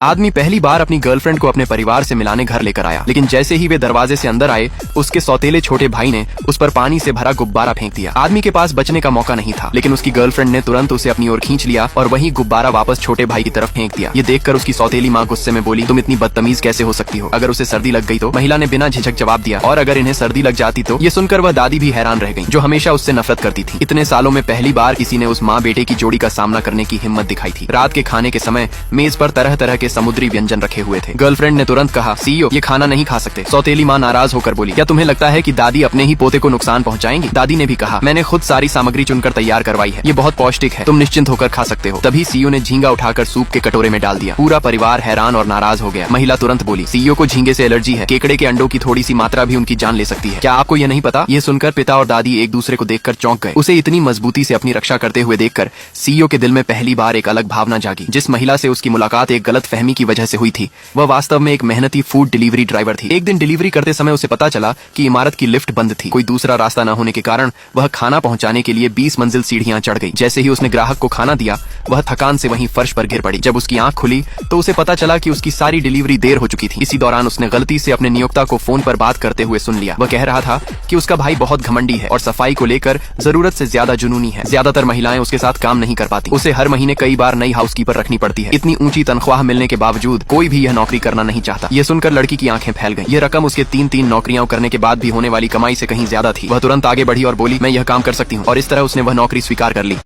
आदमी पहली बार अपनी गर्लफ्रेंड को अपने परिवार से मिलाने घर लेकर आया, लेकिन जैसे ही वे दरवाजे से अंदर आए, उसके सौतेले छोटे भाई ने उस पर पानी से भरा गुब्बारा फेंक दिया। आदमी के पास बचने का मौका नहीं था, लेकिन उसकी गर्लफ्रेंड ने तुरंत उसे अपनी ओर खींच लिया और वही गुब्बारा वापस छोटे भाई की तरफ फेंक दिया। ये देखकर उसकी सौतेली माँ गुस्से में बोली, तुम इतनी बदतमीज कैसे हो सकती हो? अगर उसे सर्दी लग गई तो? महिला ने बिना झिझक जवाब दिया। और अगर इन्हें सर्दी लग जाती तो? ये सुनकर वह दादी भी हैरान रह गई, जो हमेशा उससे नफरत करती थी। इतने सालों में पहली बार किसी ने उस माँ बेटे की जोड़ी का सामना करने की हिम्मत दिखाई थी। रात के खाने के समय मेज पर तरह तरह के समुद्री व्यंजन रखे हुए थे। गर्लफ्रेंड ने तुरंत कहा, सीईओ, ये खाना नहीं खा सकते। सौतेली माँ नाराज होकर बोली, क्या तुम्हें लगता है कि दादी अपने ही पोते को नुकसान पहुंचाएंगी? दादी ने भी कहा, मैंने खुद सारी सामग्री चुनकर तैयार करवाई है, ये बहुत पौष्टिक है, तुम निश्चिंत होकर खा सकते हो। तभी सीईओ ने झींगा उठाकर सूप के कटोरे में डाल दिया। पूरा परिवार हैरान और नाराज हो गया। महिला तुरंत बोली, सीईओ को झींगे से एलर्जी है, केकड़े के अंडों की थोड़ी सी मात्रा भी उनकी जान ले सकती है। क्या आपको ये नहीं पता? ये सुनकर पिता और दादी एक दूसरे को देखकर चौंक गए। उसे इतनी मजबूती से अपनी रक्षा करते हुए देखकर सीईओ के दिल में पहली बार एक अलग भावना जागी। जिस महिला से उसकी मुलाकात एक गलत फहमी की वजह से हुई थी, वह वास्तव में एक मेहनती फूड डिलीवरी ड्राइवर थी। एक दिन डिलीवरी करते समय उसे पता चला कि इमारत की लिफ्ट बंद थी। कोई दूसरा रास्ता न होने के कारण वह खाना पहुंचाने के लिए 20 मंजिल सीढ़ियां चढ़ गई। जैसे ही उसने ग्राहक को खाना दिया, वह थकान से वहीं फर्श पर गिर पड़ी। जब उसकी आंख खुली तो उसे पता चला कि उसकी सारी डिलीवरी देर हो चुकी थी। इसी दौरान उसने गलती से अपने नियोक्ता को फोन पर बात करते हुए सुन लिया। वह कह रहा था कि उसका भाई बहुत घमंडी है और सफाई को लेकर जरूरत से ज्यादा जुनूनी है। ज्यादातर महिलाएं उसके साथ काम नहीं कर पाती। उसे हर महीने कई बार नई हाउसकीपर रखनी पड़ती है। इतनी ऊंची तनख्वाह मिलने के बावजूद कोई भी यह नौकरी करना नहीं चाहता। ये सुनकर लड़की की आंखें फैल गईं। यह रकम उसके तीन नौकरियां करने के बाद भी होने वाली कमाई से कहीं ज्यादा थी। वह तुरंत आगे बढ़ी और बोली, मैं यह काम कर सकती हूँ। और इस तरह उसने वह नौकरी स्वीकार कर ली।